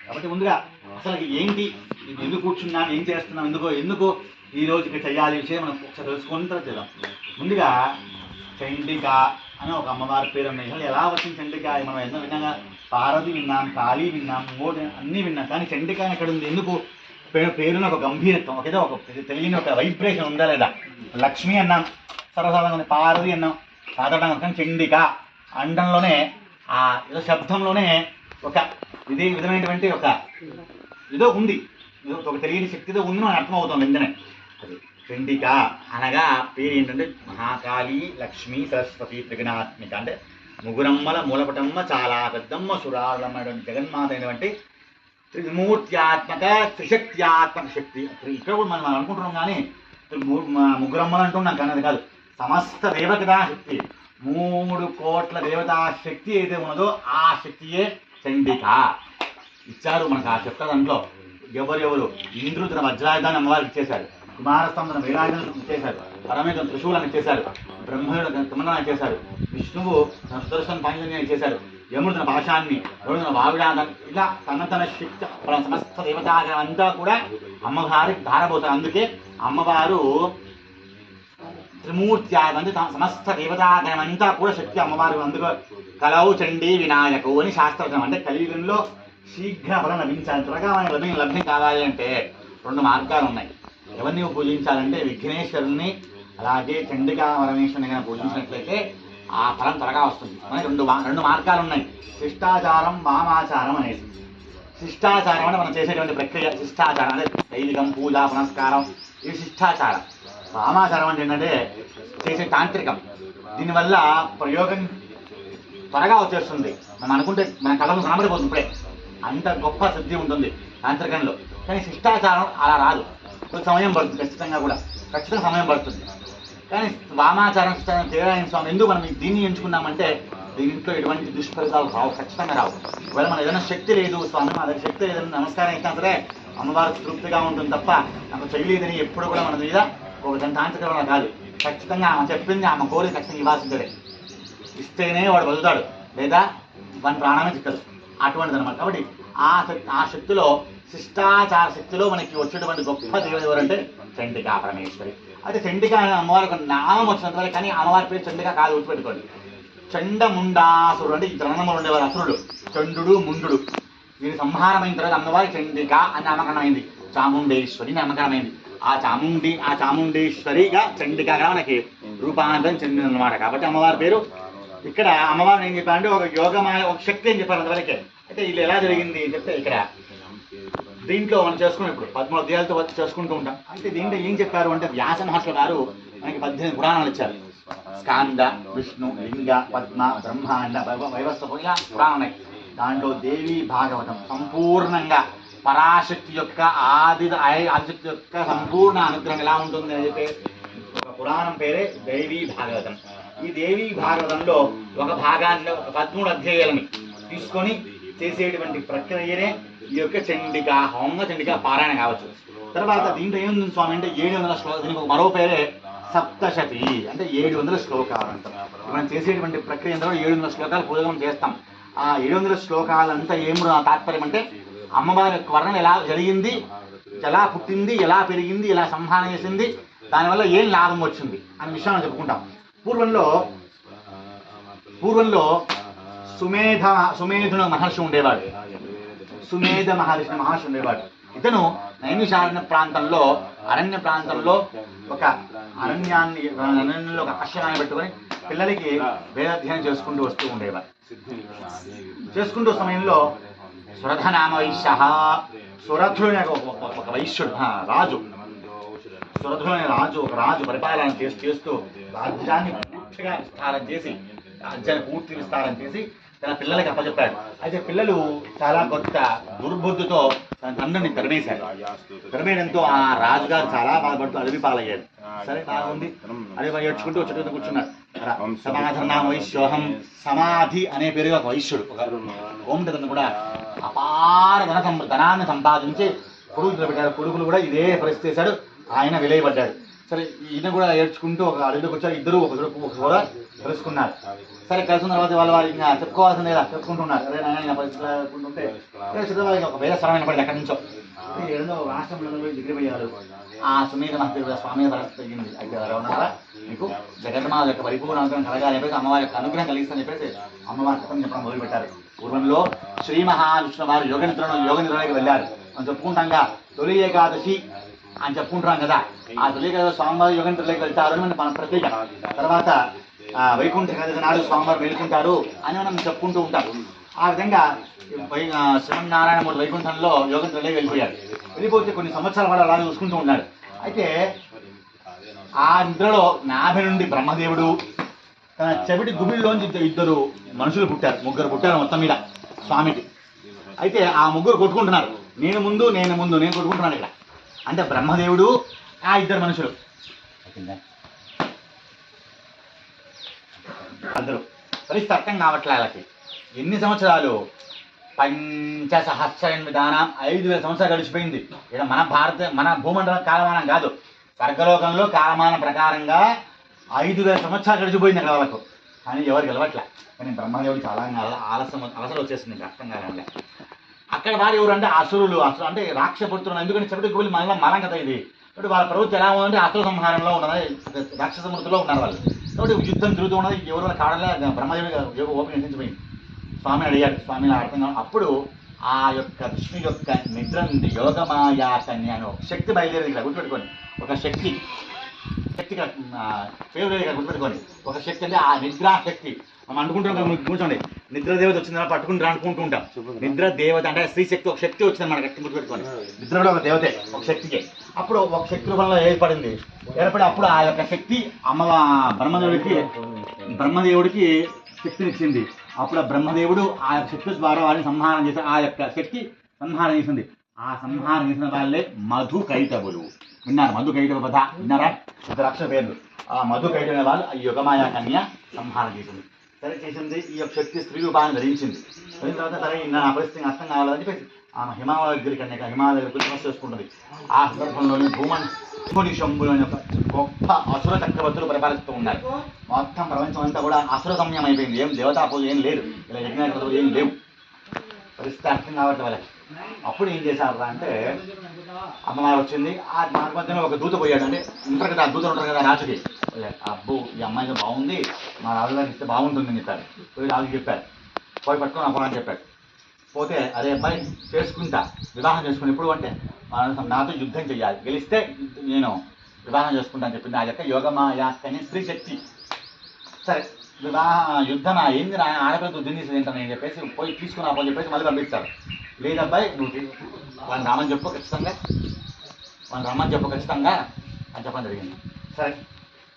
కాబట్టి ముందుగా అసలు ఏంటి, ఎందుకు కూర్చున్నాం, ఏం చేస్తున్నాం, ఎందుకు ఈ రోజు ఇక్కడ చేయాలి విషయం మనం ఒకసారి తెలుసుకుని తర్వాత చేద్దాం. ముందుగా చండిక అని ఒక అమ్మవారి పేరు ఉన్నాయి. ఎలా వచ్చింది చండిక? మనం ఎన్నో విన్నాగా, పార్వతి విన్నాం, కాళీ విన్నాం, మూడు అన్నీ విన్నాం. కానీ చండిక అని ఎక్కడ ఉంది? ఎందుకు? పేరున ఒక గంభీరత్వం, ఒకేదో ఒక తెలియని ఒక వైబ్రేషన్ ఉందా లేదా? లక్ష్మి అన్నాం, సర్వసాధారణంగా పార్వతి అన్నాం సాధారణంగా, కానీ చండిక అండంలోనే ఆ ఏదో శబ్దంలోనే ఒక ఇదే విధమైనటువంటి ఒక ఏదో ఉంది, ఒక తెలియని శక్తితో ఉంది అని అర్థమవుతుంది వెంటనే. అది చండిక అనగా పేరు ఏంటంటే మహాకాళి, లక్ష్మి, సరస్వతి, త్రిగుణాత్మిక. అంటే ముగురమ్మల మూలపటమ్మ, చాలా పెద్దమ్మ, సురారులమ్మైనటువంటి జగన్మాత అయినటువంటి త్రిమూర్త్యాత్మక, త్రిశక్త్యాత్మక శక్తి. ఇక్కడ కూడా మనం అనుకుంటున్నాం కానీ ముగ్గురమ్మలు అంటున్నాం, కానీ అది కాదు. సమస్త దేవతా శక్తి, 3 కోట్ల దేవతా శక్తి అయితే ఉన్నదో ఆ శక్తియే చండిక. ఇచ్చారు మనకు ఆ చెప్తా దాంట్లో. ఎవరెవరు? ఇంద్రుడు తన వజ్రాయుధాన్ని అమ్మవారికి ఇచ్చేశాడు, కుమారస్వామి తన వీరాయుధాన్ని ఇచ్చేశాడు, పరమేశ్వరుడు త్రిశూలాన్ని ఇచ్చేశాడు, బ్రహ్మదేవుడు తన కిమనాన్ని ఇచ్చేశాడు, విష్ణువు తన సుదర్శన పాంజన్యాన్ని ఇచ్చేశాడు, యముడు తన పాశాన్ని, వరుడు తన వావిడాన్ని, ఇలా తన శక్తి సమస్త దేవతాగం అంతా కూడా అమ్మవారికి ధారపోతారు. అందుకే అమ్మవారు త్రిమూర్త్యాగం, అంటే సమస్త దేవతాగం అంతా కూడా శక్తి అమ్మవారు. అందుకు కలవు చండీ వినాయకు అని శాస్త్రం. అంటే కలియుగంలో శీఘ్ర ఫలం లభించాలి, త్వరగా మనకి లభ్యం కావాలి అంటే 2 మార్గాలు ఉన్నాయి. ఎవరిని పూజించాలంటే విఘ్నేశ్వరుని, అలాగే చండికా పరమేశ్వరుని కనుక పూజించినట్లయితే ఆ ఫలం త్వరగా వస్తుంది. మనకి 2 మార్గాలు ఉన్నాయి, శిష్టాచారం, వామాచారం అనేసి. శిష్టాచారం అంటే మనం చేసేటువంటి ప్రక్రియ శిష్టాచారం, అంటే దైవికం, పూజ, పునస్కారం, ఇది శిష్టాచారం. వామాచారం అంటే ఏంటంటే చేసే తాంత్రికం. దీనివల్ల ప్రయోగం త్వరగా వచ్చేస్తుంది. మనం అనుకుంటే మన కళను కనబడిపోతుంది ఇప్పుడే, అంత గొప్ప సిద్ధి ఉంటుంది తాంత్రికంలో. కానీ శిష్టాచారం అలా రాదు, కొంచెం సమయం పడుతుంది, ఖచ్చితంగా సమయం పడుతుంది. కానీ వామాచారం, శిష్టాచారం తేడాయన స్వామి ఎందుకు మనం దీన్ని ఎంచుకున్నామంటే దీంట్లో ఎటువంటి దుష్ఫలితాలు రావు, ఖచ్చితంగా రావు. ఒకవేళ మన ఏదైనా శక్తి లేదు, స్వామి మా దగ్గర శక్తి లేదని నమస్కారం ఇచ్చినా సరే అమ్మవారికి తృప్తిగా ఉంటుంది తప్ప నాకు చేయలేదని ఎప్పుడు కూడా మన మీద ఒక తాంత్రిక కాదు. ఖచ్చితంగా ఆమె చెప్పింది, ఆమె కోరి ఖచ్చితంగా ఇవ్వాల్సిందే. ఇస్తేనే వాడు బతుకుతాడు, లేదా వాని ప్రాణమే చిక్కదు, అటువంటిది అనమాట. కాబట్టి ఆ శక్తిలో, శిష్టాచార శక్తిలో మనకి వచ్చేటువంటి గొప్ప దేవత ఎవరంటే చండికా పరమేశ్వరి. అయితే చండికా అమ్మవారి ఒక నామం వచ్చినంత వరకు, కానీ అమ్మవారి పేరు చండికా కాదు, గుర్తుపెట్టుకోండి. చండముండాసురుడు అంటే ఈ జననములు ఉండేవారు అసురుడు, చండు ముండు. వీరి సంహారమైన తర్వాత అమ్మవారి చండిక అని నామకరణమైంది, చాముండేశ్వరి నామకరణమైంది. ఆ చాముండేశ్వరిగా చండికగా మనకి రూపాంతరం చెందిందనమాట. కాబట్టి అమ్మవారి పేరు. ఇక్కడ అమ్మవారిని ఏం చెప్పారంటే ఒక యోగమాయ, ఒక శక్తి అని చెప్పారు అంతవరకే. అయితే ఇది ఎలా జరిగింది చెప్తే ఇక్కడ దీంట్లో మనం చేసుకుని ఇప్పుడు 13 అధ్యాయాలతో చేసుకుంటూ ఉంటాం. అయితే దీంట్లో ఏం చెప్పారు అంటే వ్యాస మహర్షులు గారు మనకి 18 పురాణాలు ఇచ్చారు. స్కాంద, విష్ణు, లింగ, పద్మ, బ్రహ్మాండ, వైవస్వతం, ఇలా పురాణాలు ఉన్నాయి. దాంట్లో దేవి భాగవతం సంపూర్ణంగా పరాశక్తి యొక్క ఆదిశక్తి యొక్క సంపూర్ణ అనుగ్రహం ఎలా ఉంటుంది అని చెప్పి ఒక పురాణం పేరే దేవీ భాగవతం. ఈ దేవీ భాగవతంలో ఒక భాగాన్ని 13 అధ్యాయాలని తీసుకొని చేసేటువంటి ప్రక్రియనే ఈ యొక్క చండికా హోమ, చండికా పారాయణ కావచ్చు. తర్వాత దీంట్లో ఏముంది స్వామి అంటే 700 శ్లోకాలు. దీనికి మరో పేరే సప్తశతి, అంటే 700 శ్లోకాలు అంటాం. మనం చేసేటువంటి ప్రక్రియ అంతా 700 శ్లోకాలు పూజలు చేస్తాం. ఆ 700 శ్లోకాలంతా ఏం తాత్పర్యం అంటే అమ్మవారి యొక్క వర్ణన ఎలా జరిగింది, ఎలా పుట్టింది, ఎలా పెరిగింది, ఎలా సంహారం చేసింది, దానివల్ల ఏం లాభం వచ్చింది అనే విషయాన్ని చెప్పుకుంటాం. పూర్వంలో సుమేధున మహర్షి ఉండేవాడు. సుమేధ మహర్షి ఉండేవాడు. ఇతను నైమిషారణ్య ప్రాంతంలో, అరణ్య ప్రాంతంలో ఒక అరణ్యంలో ఒక ఆశ్రమాన్ని పెట్టుకొని పిల్లలకి వేదాధ్యయనం చేసుకుంటూ వస్తూ ఉండేవాడు. చేసుకుంటూ సమయంలో సురధనామ వైశ్య, సురథుడు ఒక వైశ్యుడు, రాజు, సురథుడు అనే రాజు, ఒక రాజు పరిపాలన చేస్తూ రాజ్యాన్ని పూర్తిగా విస్తారం చేసి తన పిల్లలకి అప్పచెప్పాడు. అయితే పిల్లలు చాలా కొత్త దుర్బుద్ధితో తన తండ్రిని తరిమేయడంతో ఆ రాజుగారు చాలా బాధపడుతూ అడవి పాలయ్యాడు. సరే బాగుంది, అడవి ఏడ్చుకుంటూ వచ్చేట కూర్చున్నాడు. సమాధర్నామ వైశ్యోహం, సమాధి అనే పేరుగా ఒక వైశ్యుడు, ఒక ఓంటతను కూడా అపార ధనాన్ని సంపాదించి కొడుకులు పెట్టాడు. కొడుకులు కూడా ఇదే పరిస్థితి చేశాడు, ఆయన విలయపడ్డాడు. సరే ఈయన కూడా ఏడ్చుకుంటూ ఒక అడవిలోకి వచ్చారు. ఇద్దరు ఒక కూడా తెలుసుకున్నారు. సరే కలిసిన తర్వాత వాళ్ళు ఇంకా చెప్పుకోవాల్సింది కదా చెప్పుకుంటున్నారు. అదే నాయన పరిస్థితులు చెప్పుకుంటుంటే వాళ్ళకి ఒక వేరే స్వరం వినపడింది ఎక్కడి నుంచో. ఏదో రాష్ట్రంలో డిగ్రీ పోయారు. ఆ సుమీర మహర్షి స్వామి పరిస్థితి తగ్గింది. అయితే ఉన్నారా మీకు జగన్మాత యొక్క పరిపూర్ణ అనుగ్రహం కలగాలి చెప్పేసి అమ్మవారి యొక్క అనుగ్రహం కలిగిస్తుందని చెప్పేసి అమ్మవారి కథం చెప్పడం మొదలుపెట్టారు. పూర్వంలో శ్రీ మహావిష్ణు వారు యోగ నిద్రలోకి వెళ్ళారు. మనం చెప్పుకుంటాంగా తొలి ఏకాదశి అని చెప్పుకుంటున్నాం కదా. ఆ తొలి ఏకాదశి స్వామివారు యోగ నిద్రలోకి వెళ్తారు అని మన ప్రత్యేక. తర్వాత వైకుంఠ ఏకాదశి నాడు స్వామివారు మేలుకుంటారు అని మనం చెప్పుకుంటూ ఉంటాం. ఆ విధంగా శ్రీమన్నారాయణమూర్తి వైకుంఠంలో యోగ నిద్రలోకి వెళ్ళిపోయారు. వెళ్ళిపోతే కొన్ని సంవత్సరాల పాటు అలా చూసుకుంటూ ఉన్నాడు. అయితే ఆ నిద్రలో నాభి నుండి బ్రహ్మదేవుడు తన చెవిటి గుబిల్లోంచి ఇద్దరు మనుషులు పుట్టారు. ముగ్గురు పుట్టారు మొత్తం మీద స్వామికి. అయితే ఆ ముగ్గురు కొట్టుకుంటున్నారు. నేను ముందు నేను కొట్టుకుంటున్నాను ఇక్కడ. అంటే బ్రహ్మదేవుడు ఆ ఇద్దరు మనుషులు అందరూ పరిస్థితి అర్థం కావట్లే వాళ్ళకి. ఎన్ని సంవత్సరాలు? 5,000 విధానం 5,000 సంవత్సరాలు గడిచిపోయింది. ఇక్కడ మన భూమండల కాలమానం కాదు, స్వర్గలోకంలో కాలమానం ప్రకారంగా 5,000 సంవత్సరాలు గడిచిపోయింది అక్కడ వాళ్ళకు. కానీ ఎవరు గెలవట్లే. కానీ బ్రహ్మదేవుడు చాలా అలసలు వచ్చేసింది అర్థం కాలంలో. అక్కడ వారు ఎవరు అంటే అసురులు అంటే రాక్షసపుత్రులు. ఎందుకంటే చెవిటి గుబిలి మలం కదా ఇది. కాబట్టి వాళ్ళ ప్రవృత్తి ఎలా ఉందంటే అసుర సంహారంలో ఉన్నది, రాక్షస మృతిలో ఉన్నారు వాళ్ళు. కాబట్టి యుద్ధం తిరుగుతూ ఉన్నది. ఎవరు కావడంలో బ్రహ్మదేవి ఓపిక నశించిపోయింది. స్వామిని అడిగాడు. స్వామిని అర్థం కాదు. అప్పుడు ఆ యొక్క విష్ణు యొక్క నిద్ర నుండి యోగమాయా కన్య అని ఒక శక్తి బయలుదేరింది. ఇక్కడ గుర్తుపెట్టుకోండి. ఒక శక్తి ఫేవరెట్ ఇక్కడ గుర్తుపెట్టుకోండి. ఒక శక్తి అంటే ఆ నిద్రాశక్తి. మనం అనుకుంటున్నాం కూర్చోండి, నిద్ర దేవత వచ్చిందని పట్టుకుని అనుకుంటూ ఉంటాం. నిద్ర దేవత అంటే స్త్రీ శక్తి, ఒక శక్తి వచ్చింది మనకి గట్టి గుర్తుపెట్టుకోండి. నిద్ర కూడా ఒక దేవతే, ఒక శక్తికి. అప్పుడు ఒక శక్తి రూపంలో ఏర్పడి అప్పుడు ఆ యొక్క శక్తి బ్రహ్మదేవుడికి శక్తినిచ్చింది. అప్పుడు ఆ బ్రహ్మదేవుడు ఆ శక్తి ద్వారా వారిని సంహారం చేసి ఆ యొక్క శక్తి సంహారం చేసింది. ఆ సంహారం చేసిన వాళ్ళే మధు కైటవులు. విన్నారు? మధు కైటవ పద విన్నారా? అక్షర పేర్లు. ఆ మధు కైటవ వాళ్ళు ఈ యుగమాయా కన్య సంహారం చేసింది. సరే చేసింది. ఈ యొక్క శక్తి స్త్రీ రూపాన్ని ధరించింది. ధరించిన తర్వాత సరే నా పరిస్థితి అర్థం కావాలని చెప్పేసి ఆమె హిమాలయ దగ్గరికి హిమాలయ దగ్గరికి తపస్సు చేసుకుంటుంది. ఆ సందర్భంలోని భూమని శంభులు అనే ఒక గొప్ప అసుర చక్రవర్తులు పరిపాలిస్తూ ఉన్నారు. మొత్తం ప్రపంచం అంతా కూడా అసుర సమయం అయిపోయింది. ఏం దేవతా పూజ ఏం లేదు, ఇలా యజ్ఞాలు ఏం లేవు. పరిస్థితి అర్థం కావట్లే వాళ్ళకి. అప్పుడు ఏం చేశారు అంటే అమ్మవారు వచ్చింది. ఆ మధ్యలో ఒక దూత పోయాడు. అంటే ఉంటారు కదా, దూతలు ఉంటారు కదా రాజుకి. అబ్బు ఈ అమ్మాయి బాగుంది, మా రాజుగారికి ఇస్తే బాగుంటుంది అని చెప్పారు. పోయి రాజుకి చెప్పారు. పోయి పట్టుకొని అమ్మని చెప్పాడు. పోతే అదే అబ్బాయి చేసుకుంటా, వివాహం చేసుకుని. ఎప్పుడు అంటే నాతో యుద్ధం చెయ్యాలి, గెలిస్తే నేను వివాహం చేసుకుంటా అని చెప్పింది. ఆ యొక్క యోగమాయా కన్య స్త్రీ శక్తి. సరే యుద్ధం ఏంది ఆడపిల్లతో యుద్ధం చేసి తింటాను అని చెప్పేసి పోయి తీసుకుని చెప్పేసి మళ్ళీ పంపిస్తారు. లేదబ్బాయి నువ్వు వాళ్ళని రమ్మని చెప్పు ఖచ్చితంగా అని చెప్పడం జరిగింది. సరే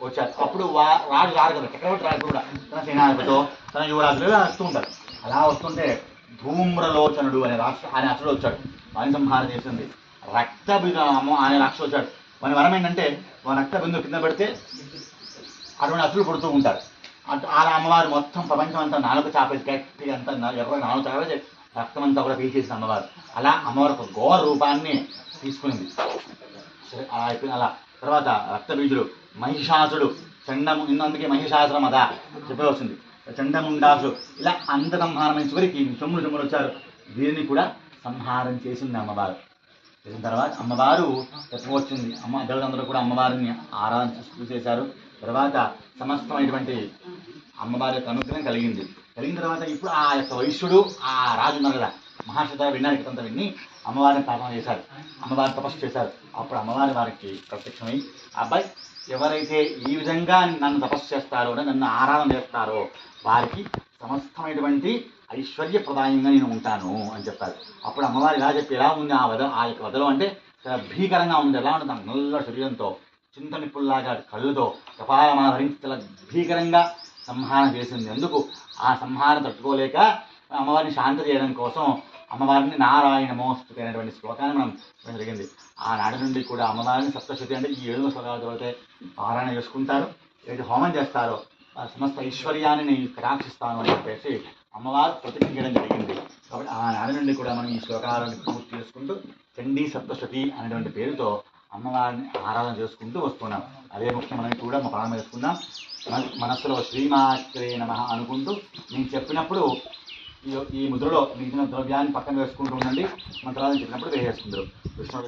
వచ్చారు. అప్పుడు రాజు రారు కదా, చక్రవర్తి రాజు కూడా తన సేనాధిపతితో తన యువరాజులుగా వస్తూ ఉంటారు. అలా వస్తుంటే ధూమ్రలోచనుడు అనే అసుడు వచ్చాడు. వాని సంహారం చేసింది. రక్తబిందు అనే రాక్షసు వచ్చాడు. వాని వరం ఏంటంటే రక్త బిందు కింద పెడితే అటువంటి అసులు పుడుతూ ఉంటారు. అలా అమ్మవారు మొత్తం ప్రపంచం అంతా నాలుగు చాపేసి గట్టి అంతా ఎవరు నాలుగు చాపేసి రక్తం అంతా కూడా పీల్చేసింది అమ్మవారు. అలా అమ్మవారు ఒక ఘోర రూపాన్ని తీసుకునింది. అలా అయిపోయింది. అలా తర్వాత రక్తబీజుడు, మహిషాసుడు, అందుకే మహిషాసురం అదా చెప్పే వస్తుంది, చండముండాసుడు, ఇలా అంత సంహారం చివరికి చెమ్ముడు వచ్చారు. వీరిని కూడా సంహారం చేసింది అమ్మవారు. చేసిన తర్వాత అమ్మవారు వచ్చింది. దేవతందరూ కూడా అమ్మవారిని ఆరాధన చేశారు. తర్వాత సమస్తమైనటువంటి అమ్మవారి యొక్క అనుగ్రహం కలిగిన తర్వాత ఇప్పుడు ఆ యొక్క వైశ్యుడు ఆ రాజు ఉన్నారు కదా, మహర్షి ద్వారా విన్నారు కథంతా విని అమ్మవారిని ప్రార్థన చేశారు. అమ్మవారిని తపస్సు చేశారు. అప్పుడు అమ్మవారి వారికి ప్రత్యక్షమై అబ్బాయి ఎవరైతే ఈ విధంగా నన్ను తపస్సు చేస్తారో, నన్ను ఆరాధన చేస్తారో వారికి సమస్తమైనటువంటి ఐశ్వర్యప్రదాయంగా నేను ఉంటాను అని చెప్పారు. అప్పుడు అమ్మవారు ఇలా చెప్పి ఎలా ఉంది ఆ యొక్క వదలం అంటే చాలా భీకరంగా ఉంది. ఎలా ఉంటుంది? నల్ల శరీరంతో, చింతనిప్పుల్లాగా కళ్ళుతో, కపాలమాల ధరించి చాలా భీకరంగా సంహారం చేసింది. ఎందుకు? ఆ సంహారం తట్టుకోలేక అమ్మవారిని శాంతి చేయడం కోసం అమ్మవారిని నారాయణమోస్తుతి అనేటువంటి శ్లోకాన్ని మనం జరిగింది. ఆనాటి నుండి కూడా అమ్మవారిని సప్తశతి అంటే ఈ 7 శ్లోకాల చదివితే పారాయణ చేసుకుంటారు. ఏదైతే హోమం చేస్తారో సమస్త ఐశ్వర్యాన్ని నేను కటాక్షిస్తాను అని చెప్పేసి అమ్మవారు ప్రతిజ్ఞ చేయడం జరిగింది. కాబట్టి ఆనాటి నుండి కూడా మనం ఈ శ్లోకాలను పూర్తి చేసుకుంటూ చండీ సప్తశతి అనేటువంటి పేరుతో అమ్మవారిని ఆరాధన చేసుకుంటూ వస్తున్నాం. అదే ముఖ్యమైన కూడా మా ప్రారంభం చేసుకుందాం. మనస్సులో శ్రీమాత్రే నమః అనుకుంటూ నేను చెప్పినప్పుడు ఈ ముద్రలో మిగిలిన ద్రవ్యాన్ని పక్కన వేసుకుంటూ ఉండండి. మంత్రాలను చెప్పినప్పుడు వేసేసుకుంటారు. విష్ణు